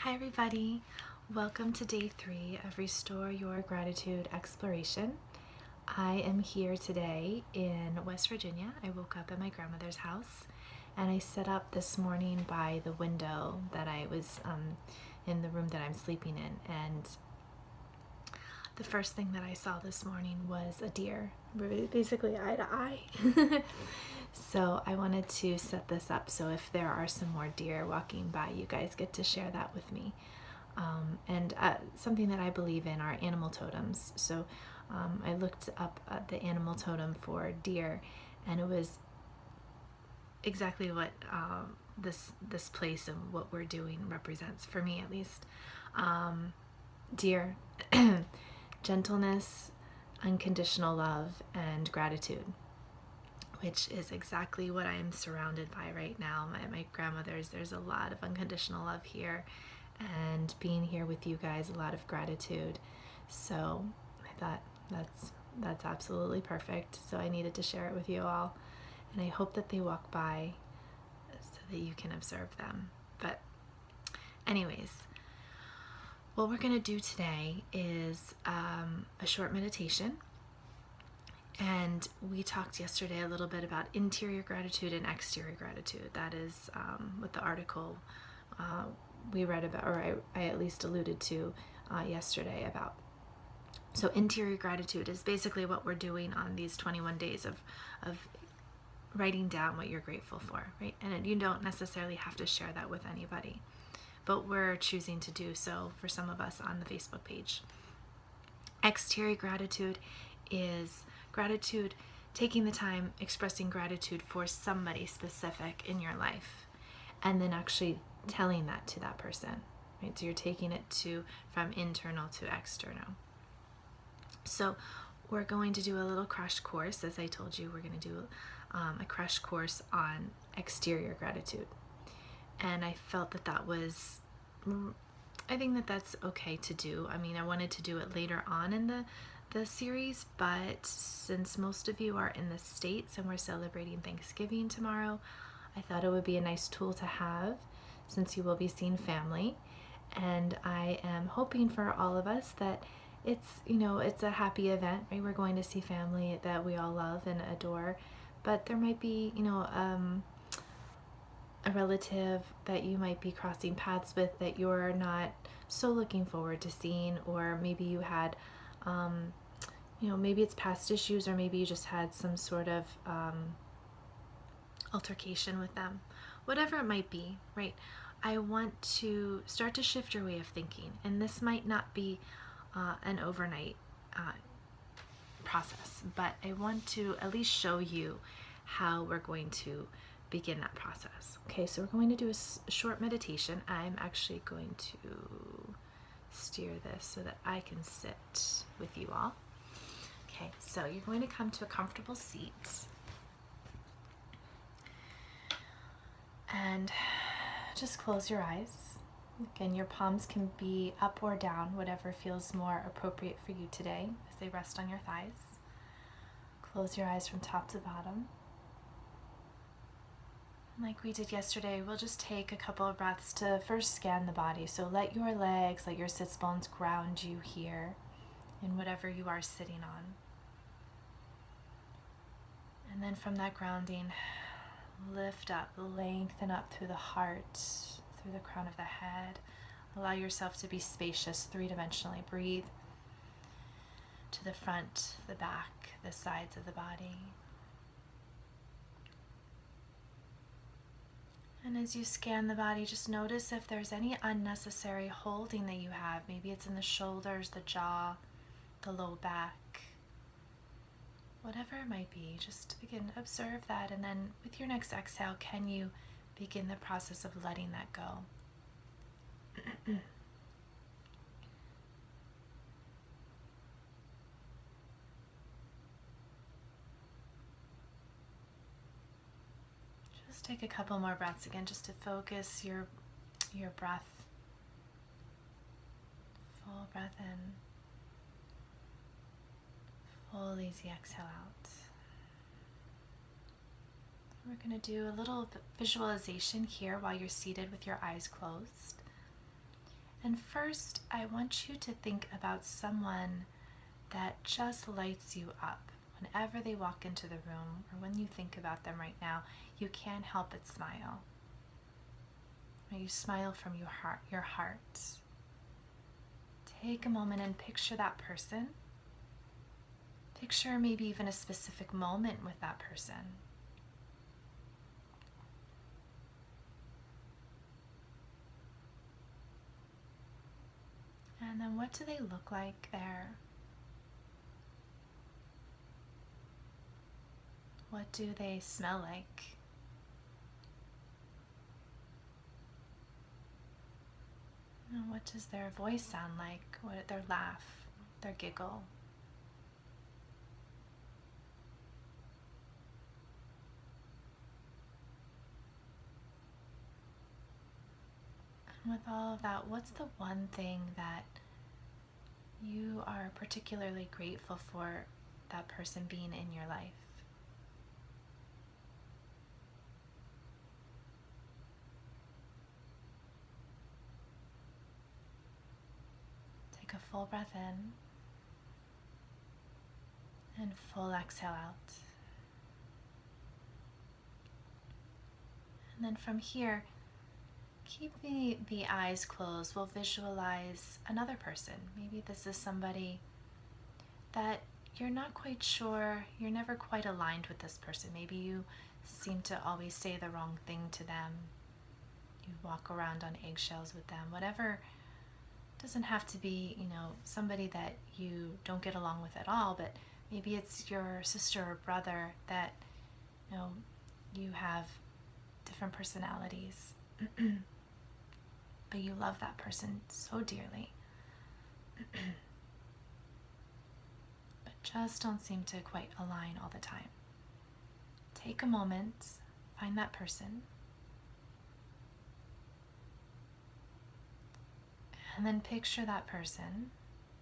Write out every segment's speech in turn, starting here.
Hi everybody, welcome to day 3 of Restore Your Gratitude Exploration. I am here today in West Virginia. I woke up at my grandmother's house and I set up this morning by the window that I was in the room that I'm sleeping in, and the first thing that I saw this morning was a deer, basically eye to eye. So I wanted to set this up so if there are some more deer walking by, you guys get to share that with me. And something that I believe in are animal totems. So I looked up the animal totem for deer, and it was exactly what this place and what we're doing represents, for me at least. Deer, gentleness, unconditional love, and gratitude, which is exactly what I am surrounded by right now. My grandmother's, there's a lot of unconditional love here, and being here with you guys, a lot of gratitude. So I thought that's absolutely perfect. So I needed to share it with you all, and I hope that they walk by so that you can observe them. But anyways, what we're going to do today is a short meditation. And we talked yesterday a little bit about interior gratitude and exterior gratitude. That is what the article we read about, or I at least alluded to yesterday about. So interior gratitude is basically what we're doing on these 21 days of writing down what you're grateful for, right? And you don't necessarily have to share that with anybody, but we're choosing to do so for some of us on the Facebook page. Exterior gratitude is gratitude, taking the time expressing gratitude for somebody specific in your life, and then actually telling that to that person, right? So you're taking it from internal to external. So we're going to do a little crash course. As I told you, we're going to do a crash course on exterior gratitude, and I felt that was, I think that's okay to do. I mean, I wanted to do it later on in the series, but since most of you are in the States and we're celebrating Thanksgiving tomorrow, I thought it would be a nice tool to have since you will be seeing family. And I am hoping for all of us that it's a happy event, right? We're going to see family that we all love and adore, but there might be, a relative that you might be crossing paths with that you're not so looking forward to seeing, or maybe you had maybe it's past issues, or maybe you just had some sort of altercation with them. Whatever it might be, right? I want to start to shift your way of thinking, and this might not be an overnight process, but I want to at least show you how we're going to begin that process. Okay, so we're going to do a short meditation. I'm actually going to steer this so that I can sit with you all. Okay, so you're going to come to a comfortable seat and just close your eyes. Again, your palms can be up or down, whatever feels more appropriate for you today as they rest on your thighs. Close your eyes from top to bottom. Like we did yesterday, we'll just take a couple of breaths to first scan the body. So let your legs, let your sits bones ground you here in whatever you are sitting on. And then from that grounding, lift up, lengthen up through the heart, through the crown of the head. Allow yourself to be spacious three-dimensionally. Breathe to the front, the back, the sides of the body. And as you scan the body, just notice if there's any unnecessary holding that you have. Maybe it's in the shoulders, the jaw, the low back. Whatever it might be, just again observe that, and then with your next exhale, can you begin the process of letting that go? Just take a couple more breaths again, just to focus your breath. Full breath in. Full easy exhale out. We're going to do a little visualization here while you're seated with your eyes closed. And first, I want you to think about someone that just lights you up. Whenever they walk into the room, or when you think about them right now, you can't help but smile. You smile from your heart. Take a moment and picture that person. Picture maybe even a specific moment with that person. And then what do they look like there? What do they smell like? And what does their voice sound like? What their laugh, their giggle? And with all of that, what's the one thing that you are particularly grateful for that person being in your life? Take a full breath in and full exhale out. And then from here, keep the eyes closed. We'll visualize another person. Maybe this is somebody that you're not quite sure, you're never quite aligned with this person. Maybe you seem to always say the wrong thing to them. You walk around on eggshells with them. Whatever, doesn't have to be, somebody that you don't get along with at all, but maybe it's your sister or brother that, you have different personalities. But you love that person so dearly. But just don't seem to quite align all the time. Take a moment, find that person, and then picture that person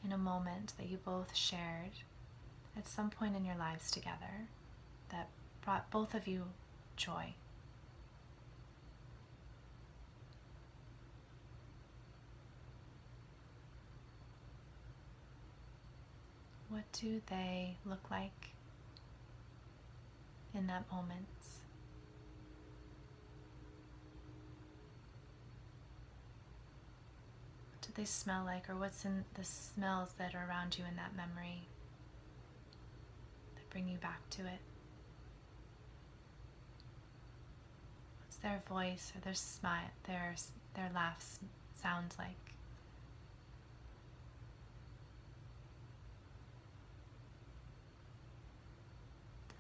in a moment that you both shared at some point in your lives together that brought both of you joy. What do they look like in that moment? What do they smell like, or what's in the smells that are around you in that memory that bring you back to it? What's their voice or their smile, their laugh sound like?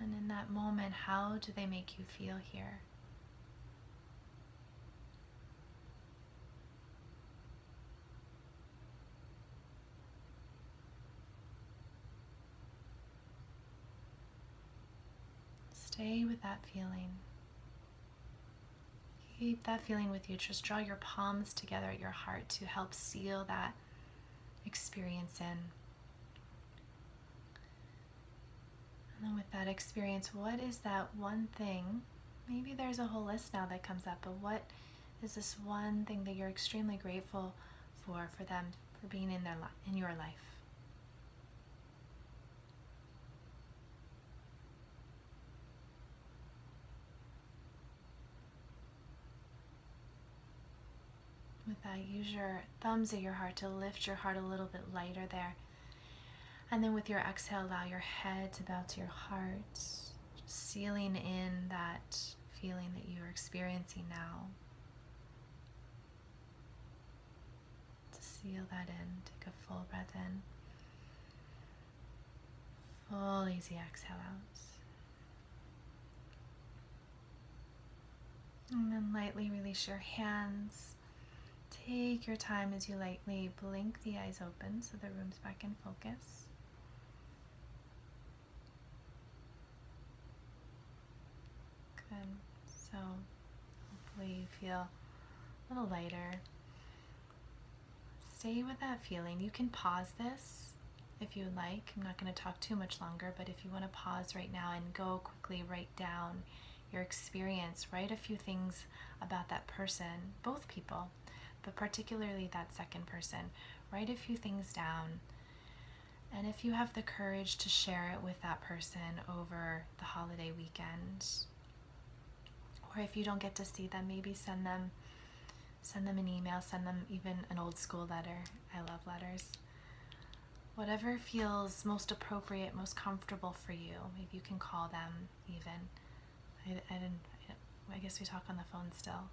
And in that moment, how do they make you feel here? Stay with that feeling. Keep that feeling with you. Just draw your palms together at your heart to help seal that experience in. And then with that experience, what is that one thing? Maybe there's a whole list now that comes up, but what is this one thing that you're extremely grateful for them, for being in your life? With that, use your thumbs at your heart to lift your heart a little bit lighter there. And then with your exhale, allow your head to bow to your heart, just sealing in that feeling that you're experiencing now. To seal that in, take a full breath in. Full easy exhale out. And then lightly release your hands. Take your time as you lightly blink the eyes open so the room's back in focus. Good. So hopefully you feel a little lighter. Stay with that feeling. You can pause this if you like. I'm not going to talk too much longer, but if you want to pause right now and go quickly write down your experience, write a few things about that person, both people, but particularly that second person. Write a few things down, and if you have the courage to share it with that person over the holiday weekend, or if you don't get to see them, maybe send them an email, send them even an old school letter. I love letters. Whatever feels most appropriate, most comfortable for you. Maybe you can call them even. I guess we talk on the phone still.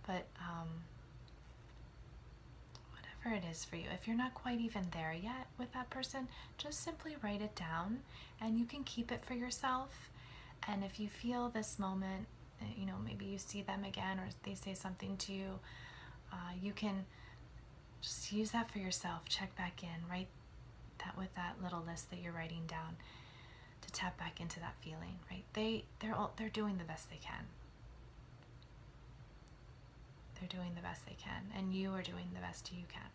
But whatever it is for you. If you're not quite even there yet with that person, just simply write it down, and you can keep it for yourself. And if you feel this moment, maybe you see them again or they say something to you, you can just use that for yourself. Check back in, write that with that little list that you're writing down to tap back into that feeling, right? They're doing the best they can. They're doing the best they can, and you are doing the best you can.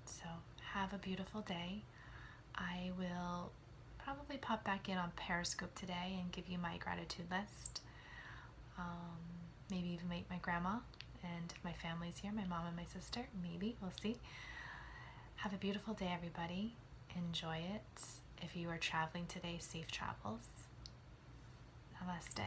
So have a beautiful day. I will probably pop back in on Periscope today and give you my gratitude list. Maybe even meet my grandma, and if my family's here, my mom and my sister, maybe, we'll see. Have a beautiful day, everybody. Enjoy it. If you are traveling today, safe travels. Namaste.